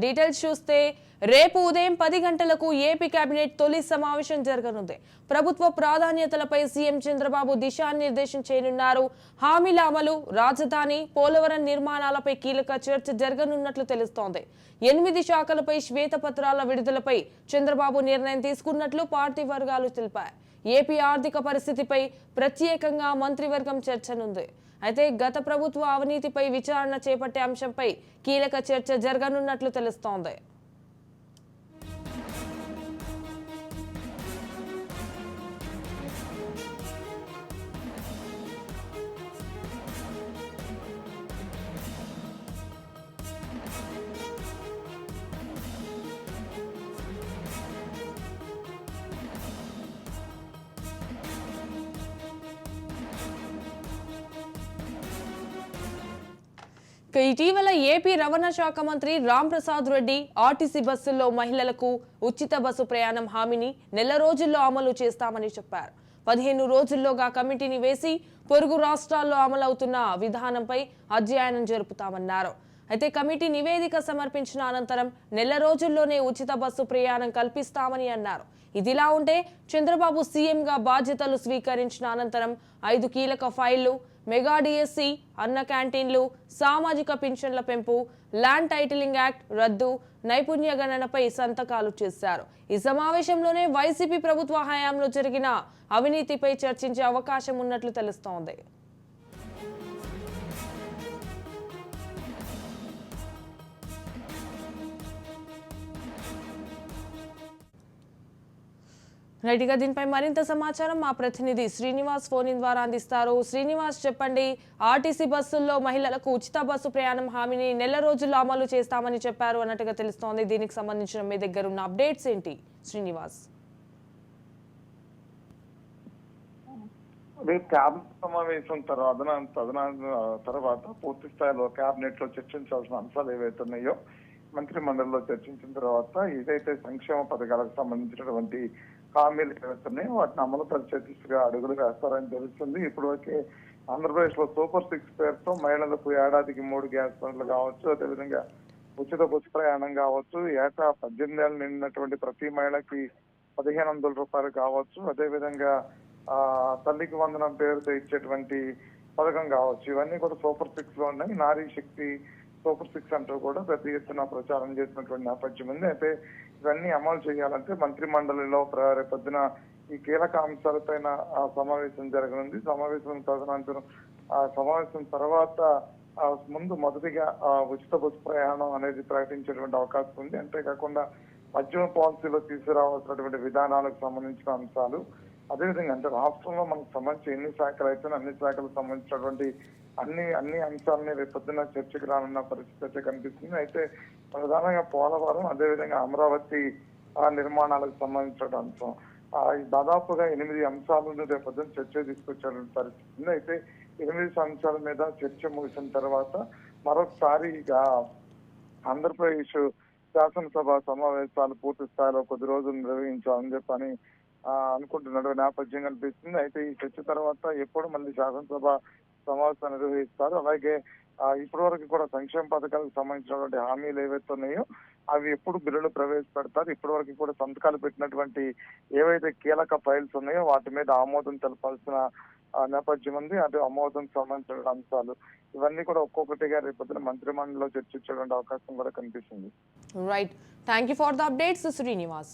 Details చూస్తే రేపు ఉదయం 10 గంటలకు ఏపీ కేబినెట్ తొలి సమావేశం జరగనుంది. ప్రభుత్వ ప్రాధాన్యతలపై సీఎం చంద్రబాబు దిశానిర్దేశం చేయనున్నారు. హామీల అమలు, రాజధాని, పోలవరం నిర్మాణాలపై కీలక చర్చ జరగనున్నట్లు తెలుస్తోంది. 8 శాఖలపై శ్వేతపత్రాల విడుదలపై చంద్రబాబు నిర్ణయం తీసుకున్నట్లు పార్టీ వర్గాలు తెలిపాయి. ఏపీ ఆర్థిక పరిస్థితిపై ప్రత్యేకంగా మంత్రివర్గం చర్చనుంది. అయితే గత ప్రభుత్వ అవినీతిపై విచారణ చేపట్టే అంశంపై కీలక చర్చ జరగనున్నట్లు తెలుస్తోంది. ఇటీవల ఏపీ రవాణా శాఖ మంత్రి రాంప్రసాద్ రెడ్డి ఆర్టీసీ బస్సుల్లో మహిళలకు ఉచిత బస్సు ప్రయాణం హామీని నెల రోజుల్లో అమలు చేస్తామని చెప్పారు. 15 రోజుల్లోగా కమిటీని వేసి పొరుగు రాష్ట్రాల్లో అమలవుతున్న విధానంపై అధ్యయనం జరుపుతామన్నారు. అయితే కమిటీ నివేదిక సమర్పించిన అనంతరం నెల రోజుల్లోనే ఉచిత బస్సు ప్రయాణం కల్పిస్తామని అన్నారు. ఇదిలా ఉంటే చంద్రబాబు సీఎంగా బాధ్యతలు స్వీకరించిన అనంతరం 5 కీలక ఫైళ్లు, మెగా డిఎస్సి, అన్న క్యాంటీన్లు, సామాజిక పింఛన్ల పెంపు, ల్యాండ్ టైటిలింగ్ యాక్ట్ రద్దు, నైపుణ్య గణనపై సంతకాలు చేశారు. ఈ సమావేశంలోనే వైసీపీ ప్రభుత్వ హయాంలో జరిగిన అవినీతిపై చర్చించే అవకాశం ఉన్నట్లు తెలుస్తోంది. రైట్గా దీనిపై మరింత సమాచారం మా ప్రతినిధి శ్రీనివాస్ ఫోన్ ఇన్ ద్వారా అందిస్తారు. శ్రీనివాస్, చెప్పండి. ఆర్టీసీ బస్సుల్లో మహిళలకు ఉచిత బస్సు ప్రయాణం హామీని నెల రోజుల్లో అమలు చేస్తామని చెప్పారు అన్నట్టుగా తెలుస్తోంది. దీనికి సంబంధించిన మీ దగ్గర ఉన్న అప్డేట్స్ ఏంటి శ్రీనివాస్? క్యాబినెట్ సమావేశం తర్వాత పూర్తి స్థాయిలో క్యాబినెట్ లో చర్చించాల్సిన అంశాలు ఏవైతే ఉన్నాయో మంత్రి మండలిలో చర్చించిన తర్వాత ఏదైతే సంక్షేమ పథకాలకు సంబంధించినటువంటి హామీలు ఏవైతున్నాయో వాటిని అమలు పరిచే దిశగా అడుగులు వేస్తారని తెలుస్తుంది. ఇప్పటివరకే ఆంధ్రప్రదేశ్ లో సూపర్ 6 పేరుతో మహిళలకు ఏడాదికి 3 గ్యాస్ బండ్లు కావచ్చు, అదేవిధంగా ఉచిత బస్సు ప్రయాణం కావచ్చు, ఏటా 18 ఏళ్ళు నిండినటువంటి ప్రతి మహిళకి 1500 రూపాయలు కావచ్చు, అదేవిధంగా తల్లికి వందనం పేరుతో ఇచ్చేటువంటి పథకం కావచ్చు, ఇవన్నీ కూడా సూపర్ 6 లో ఉన్నాయి. నారీ శక్తి సూపర్ 6 అంటూ కూడా పెద్ద ఎత్తున ప్రచారం చేసినటువంటి నేపథ్యం ఉంది. అయితే ఇవన్నీ అమలు చేయాలంటే మంత్రి మండలిలో రేపొద్దున ఈ కీలక అంశాలపైన సమావేశం జరగనుంది. సమావేశం తర్వాత ముందు మొదటిగా ఉచిత బస్సు ప్రయాణం అనేది ప్రకటించేటువంటి అవకాశం ఉంది. అంతేకాకుండా మద్యం పాలసీలో తీసుకురావాల్సినటువంటి విధానాలకు సంబంధించిన అంశాలు, అదేవిధంగా అంటే రాష్ట్రంలో మనకు సంబంధించి ఎన్ని శాఖలు అయితే అన్ని శాఖలకు సంబంధించినటువంటి అన్ని అంశాలని రేపొద్దున చర్చకు రానున్న పరిస్థితి అయితే కనిపిస్తుంది. అయితే ప్రధానంగా పోలవరం, అదేవిధంగా అమరావతి నిర్మాణాలకు సంబంధించిన అంశం, దాదాపుగా 8 అంశాలను రేపొద్దున చర్చ తీసుకొచ్చేటువంటి పరిస్థితి ఉంది. అయితే 8 అంశాల మీద చర్చ ముగిసిన తర్వాత మరొకసారి ఆంధ్రప్రదేశ్ శాసనసభ సమావేశాలు పూర్తి స్థాయిలో కొద్ది రోజులు నిర్వహించాలని చెప్పని అనుకుంటున్నాడు నేపథ్యం కనిపిస్తుంది. అయితే ఈ చర్చ తర్వాత ఎప్పుడు మళ్ళీ శాసనసభ సమావేశాలు నిర్వహిస్తారు. అలాగే ఇప్పటి వరకు కూడా సంక్షేమ పథకాలకు సంబంధించినటువంటి హామీలు ఏవైతే ఉన్నాయో అవి ఎప్పుడు బిల్లులు ప్రవేశపెడతారు, ఇప్పటి వరకు కూడా సంతకాలు పెట్టినటువంటి ఏవైతే కీలక ఫైల్స్ ఉన్నాయో వాటి మీద ఆమోదం తెలపాల్సిన నేపథ్యం ఉంది. అటు ఆమోదం సంబంధించిన అంశాలు ఇవన్నీ కూడా ఒక్కొక్కటిగా రేపొద్దున మంత్రి మండలిలో చర్చించేటువంటి అవకాశం కూడా కనిపిస్తుంది. Right, thank you for the updates Srinivas.